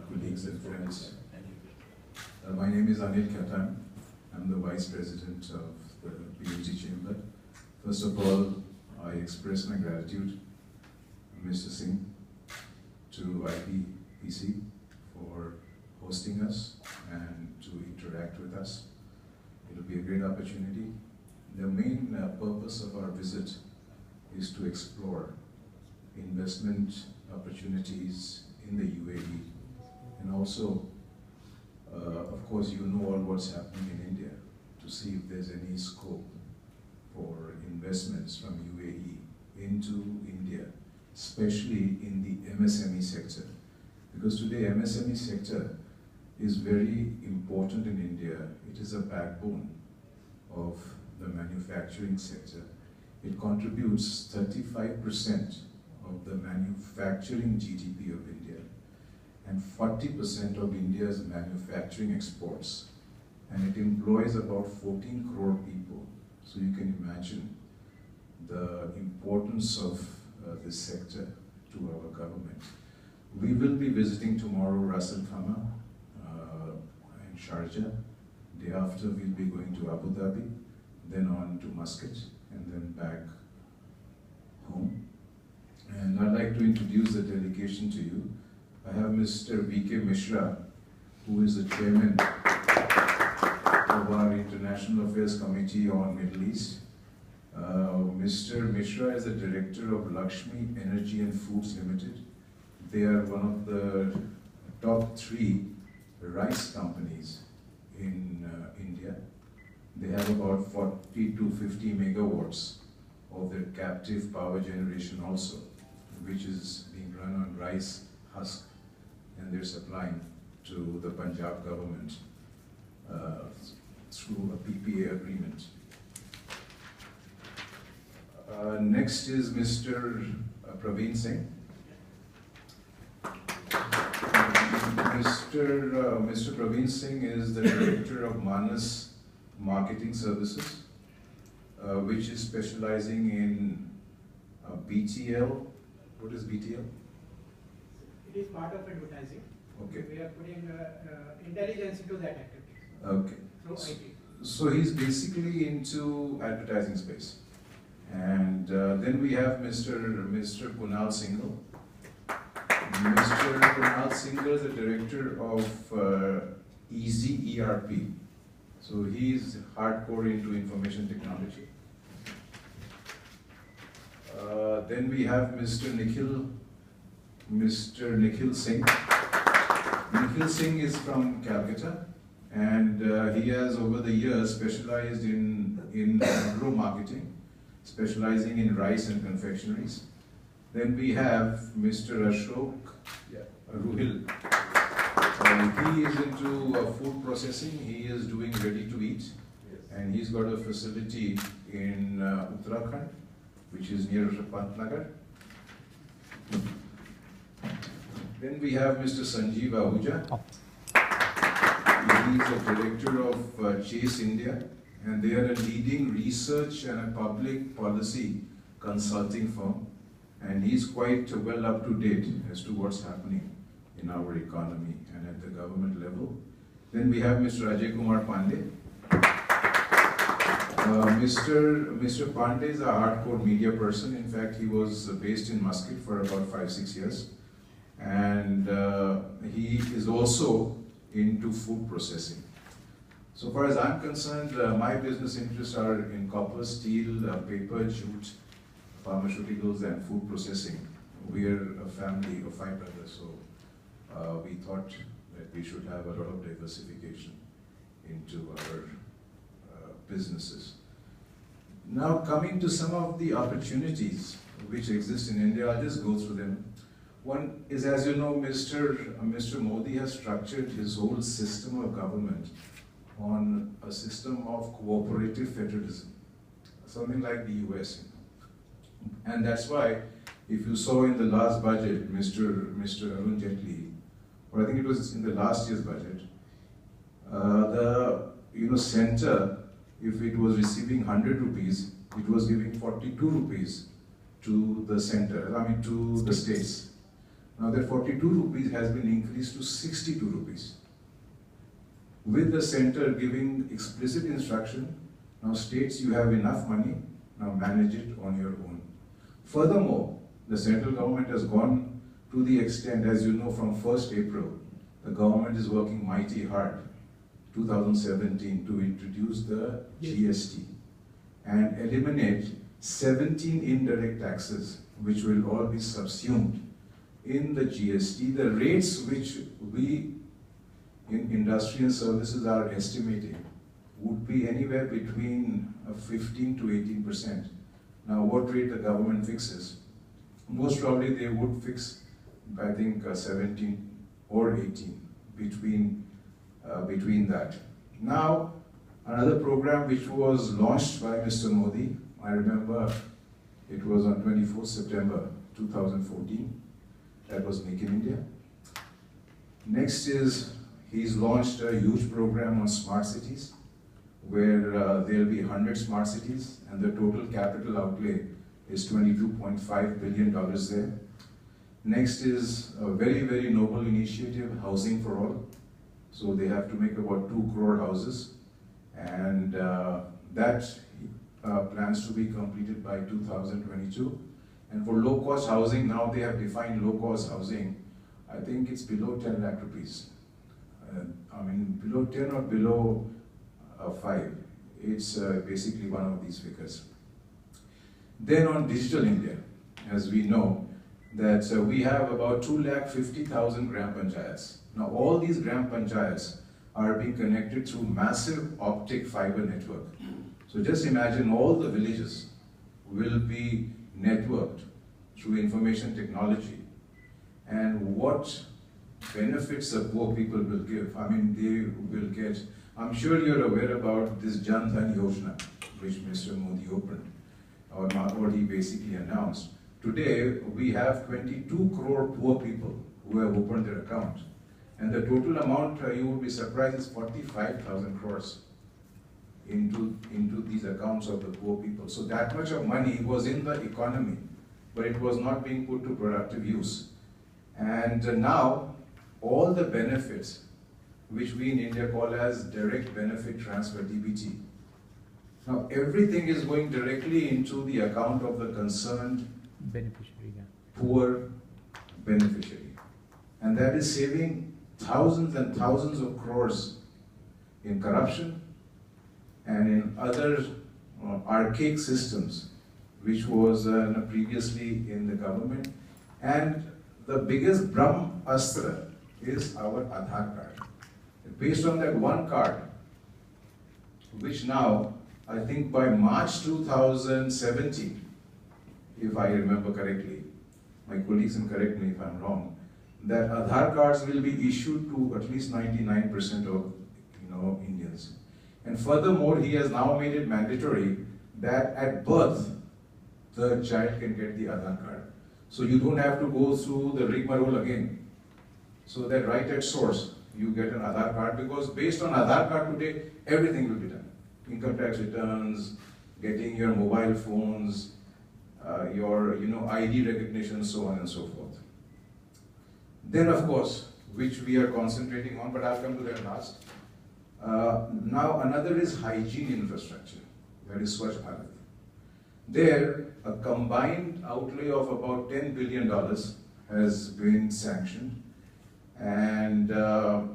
colleagues and friends. My name is Anil Khaitan. I'm the Vice President of the PhD Chamber. First of all, I express my gratitude, Mr. Singh, to IPPC for hosting us and to interact with us. It will be a great opportunity. The main purpose of our visit is to explore investment opportunities in the UAE, and also, of course, you know all what's happening in India, to see if there's any scope for investments from UAE into India, especially in the MSME sector. Because today MSME sector is very important in India. It is a backbone of the manufacturing sector. It contributes 35% of the manufacturing GDP of India and 40% of India's manufacturing exports. And it employs about 14 crore people. So you can imagine the importance of this sector to our government. We will be visiting tomorrow Ras Al Khaimah and Sharjah. Day after we'll be going to Abu Dhabi, then on to Muscat, and then back home. And I'd like to introduce the delegation to you. I have Mr. V.K. Mishra, who is the chairman of our International Affairs Committee on Middle East. Mr. Mishra is the director of Lakshmi Energy and Foods Limited. They are one of the top 3 rice companies in India. They have about 40 to 50 megawatts of their captive power generation also, which is being run on rice husk, and they're supplying to the Punjab government through a PPA agreement. Next is Mr. Praveen Singh. Mr. Praveen Singh is the director of Manas Marketing Services, which is specializing in BTL. What is BTL? It is part of advertising. Okay. We are putting intelligence into that activity. Okay. Through IT. So he's basically into advertising space. And then we have Mr. Kunal Singhal. Mr. Kunal Singhal is the director of Easy ERP. So he's hardcore into information technology. Then we have Mr. Nikhil Singh. Nikhil Singh is from Calcutta, and he has over the years specialized in agro marketing, specializing in rice and confectionaries. Then we have Mr. Ashok Ruhil. He is into food processing. He is doing ready to eat, and he's got a facility in Uttarakhand, which is near Pantnagar. Then we have Mr. Sanjeev Ahuja. He is the director of Chase India, and they are a leading research and a public policy consulting firm. And he's quite well up to date as to what's happening in our economy and at the government level. Then we have Mr. Ajay Kumar Pandey. Mr. Pandey is a hardcore media person. In fact, he was based in Muscat for about 5-6 years. And he is also into food processing. So far as I'm concerned, my business interests are in copper, steel, paper, jute, pharmaceuticals, and food processing. We are a family of 5 brothers, so we thought that we should have a lot of diversification into our businesses. Now, coming to some of the opportunities which exist in India, I'll just go through them. One is, as you know, Mr. Modi has structured his whole system of government on a system of cooperative federalism, something like the US. And that's why, if you saw in the last budget, Mr. Arun Jaitley, or I think it was in the last year's budget, the center, if it was receiving 100 rupees, it was giving 42 rupees to the center, to the states. Now that 42 rupees has been increased to 62 rupees. With the center giving explicit instruction, now states you have enough money, now manage it on your own. Furthermore, the central government has gone to the extent, as you know, from 1st April, the government is working mighty hard, 2017, to introduce the GST and eliminate 17 indirect taxes, which will all be subsumed in the GST. The rates which we in industry and services are estimating would be anywhere between 15 to 18%. Now, what rate the government fixes? Most probably they would fix, I think, 17 or 18 between that. Now, another program which was launched by Mr. Modi, I remember it was on 24th September 2014, that was Make in India. Next is, he's launched a huge program on smart cities, where there'll be 100 smart cities, and the total capital outlay is $22.5 billion there. Next is a very, very noble initiative, Housing for All. So they have to make about 2 crore houses, and that plans to be completed by 2022. And for low-cost housing, now they have defined low-cost housing. I think it's below 10 lakh rupees. I mean, below 10 or below 5. It's basically one of these figures. Then on Digital India, as we know, that we have about 250,000 gram panchayats. Now all these gram panchayats are being connected through massive optic fiber network. So just imagine all the villages will be networked through information technology, and what benefits the poor people will give. I mean, they will get, I'm sure you're aware about this Jan Dhan Yojana, which Mr. Modi opened, or he basically announced. Today, we have 22 crore poor people who have opened their account. And the total amount, you will be surprised, is 45,000 crores into these accounts of the poor people. So that much of money was in the economy, but it was not being put to productive use. And now, all the benefits, which we in India call as direct benefit transfer, DBT. Now, everything is going directly into the account of the concerned beneficiary, poor beneficiary. And that is saving thousands and thousands of crores in corruption and in other archaic systems, which was previously in the government. And the biggest Brahm Astra is our Aadhaar card. Based on that one card, which now, I think by March 2017, if I remember correctly, my colleagues can correct me if I'm wrong, that Aadhaar cards will be issued to at least 99% of Indians. And furthermore, he has now made it mandatory that at birth, the child can get the Aadhaar card. So you don't have to go through the rigmarole again. So that right at source, you get an Aadhaar card, because based on Aadhaar card today, everything will be done. Income tax returns, getting your mobile phones, your ID recognition, so on and so forth. Then of course, which we are concentrating on, but I'll come to that last. Now another is hygiene infrastructure, that is Swachh Bharat. There, a combined outlay of about $10 billion has been sanctioned, and a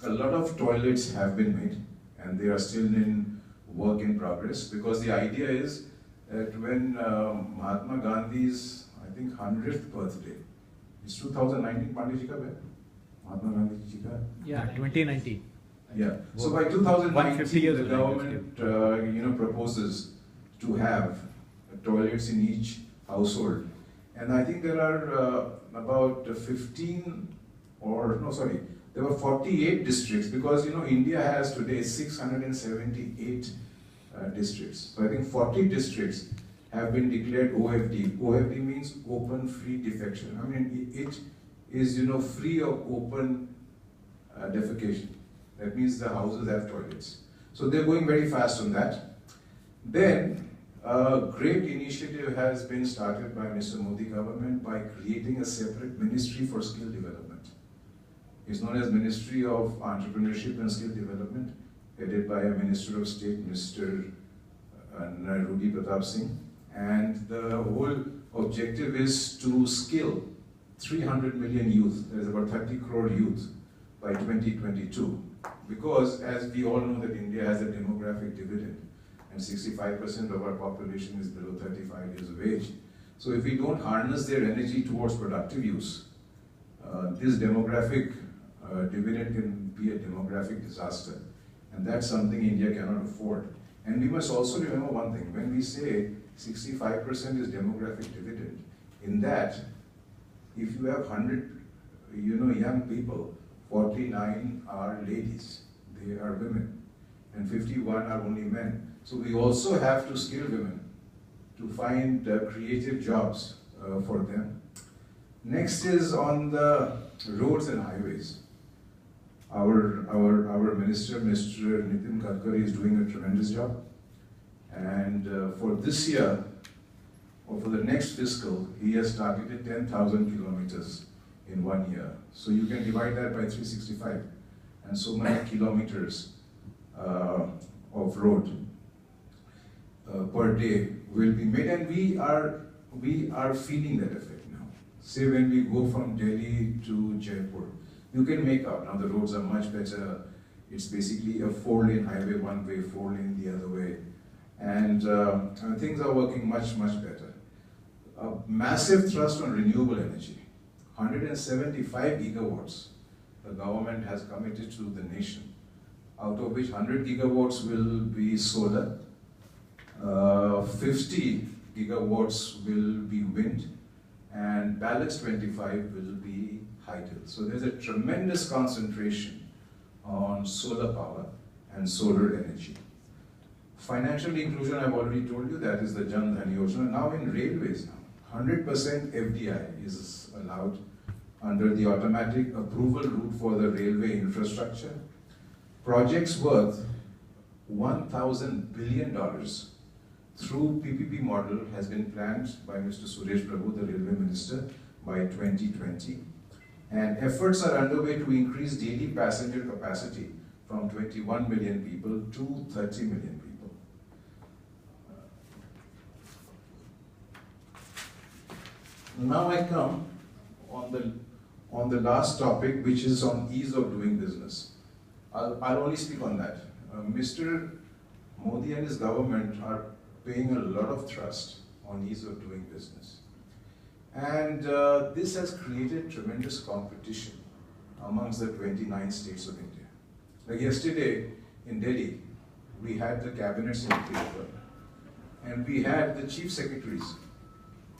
lot of toilets have been made, and they are still in work in progress, because the idea is that when Mahatma Gandhi's, I think, 100th birthday, it's 2019, Pandit ka hai? Mahatma Gandhi ji ka? Yeah, 2019. Yeah. So by 2019, the government, proposes to have toilets in each household, and I think there are about there were 48 districts, because India has today 678 districts. So I think 40 districts have been declared OFD. OFD means open free defecation. I mean, it is free of open defecation. That means the houses have toilets. So they're going very fast on that. Then A great initiative has been started by Mr. Modi government by creating a separate ministry for skill development. It's known as Ministry of Entrepreneurship and Skill Development, headed by a Minister of State, Mr. Rudy Pratap Singh. And the whole objective is to skill 300 million youth, there is about 30 crore youth by 2022. Because as we all know that India has a demographic dividend and 65% of our population is below 35 years of age. So if we don't harness their energy towards productive use, this demographic dividend can be a demographic disaster. And that's something India cannot afford. And we must also remember one thing, when we say 65% is demographic dividend, in that, if you have 100 young people, 49 are ladies, they are women, and 51 are only men. So we also have to skill women to find creative jobs for them. Next is on the roads and highways. Our minister, Mr. Nitin Gadkari, is doing a tremendous job. And for this year, or for the next fiscal, he has targeted 10,000 kilometers in 1 year. So you can divide that by 365, and so many kilometers of road per day will be made, and we are feeling that effect now. Say when we go from Delhi to Jaipur, you can make out now the roads are much better. It's basically a 4-lane highway one way, 4-lane the other way, and things are working much better. A massive thrust on renewable energy. 175 gigawatts the government has committed to the nation, out of which 100 gigawatts will be solar, 50 gigawatts will be wind, and balance 25 will be hydel. So there's a tremendous concentration on solar power and solar energy. Financial inclusion, I've already told you, that is the Jan Dhan Yojana. Now in railways, 100% FDI is allowed under the automatic approval route for the railway infrastructure. Projects worth $1,000 billion through PPP model has been planned by Mr. Suresh Prabhu, the railway minister, by 2020. And efforts are underway to increase daily passenger capacity from 21 million people to 30 million people. Now I come on the last topic, which is on ease of doing business. I'll only speak on that. Mr. Modi and his government are paying a lot of thrust on ease of doing business. And this has created tremendous competition amongst the 29 states of India. Like yesterday in Delhi, we had the cabinets in paper, and we had the chief secretaries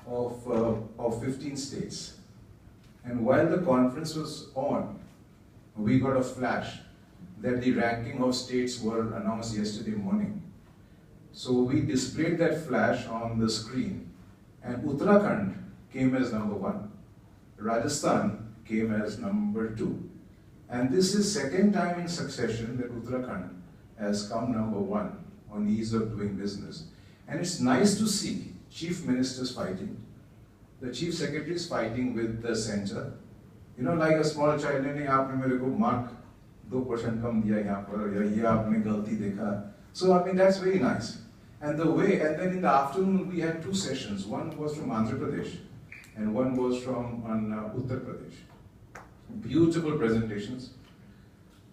of 15 states. And while the conference was on, we got a flash that the ranking of states were announced yesterday morning. So we displayed that flash on the screen, and Uttarakhand came as number 1. Rajasthan came as number 2. And this is second time in succession that Uttarakhand has come number 1 on ease of doing business. And it's nice to see chief ministers fighting, the chief secretaries fighting with the center. You know, like a small child, ne aapne mere ko mark 2% kam diya yahan par, ya ye aapne galti dekha. So I mean, that's very nice. And then in the afternoon we had 2 sessions. One was from Andhra Pradesh and one was from Uttar Pradesh. Beautiful presentations.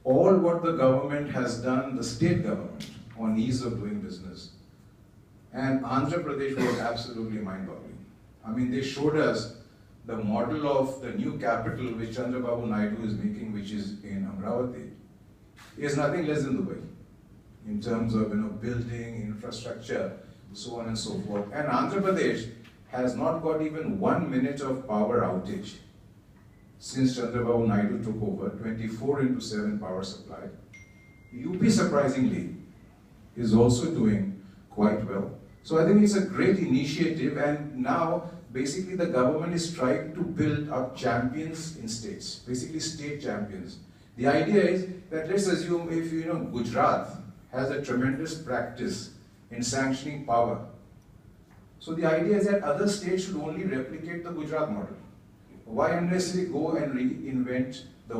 All what the government has done, the state government, on ease of doing business. And Andhra Pradesh was absolutely mind-boggling. I mean, they showed us the model of the new capital which Chandrababu Naidu is making, which is in Amravati, is nothing less than Dubai in terms of building, infrastructure, so on and so forth. And Andhra Pradesh has not got even 1 minute of power outage since Chandrababu Naidu took over, 24/7 power supply. UP, surprisingly, is also doing quite well. So I think it's a great initiative, and now basically the government is trying to build up champions in states, basically state champions. The idea is that, let's assume if Gujarat has a tremendous practice in sanctioning power So the idea is that other states should only replicate the Gujarat model. Why unnecessarily go and reinvent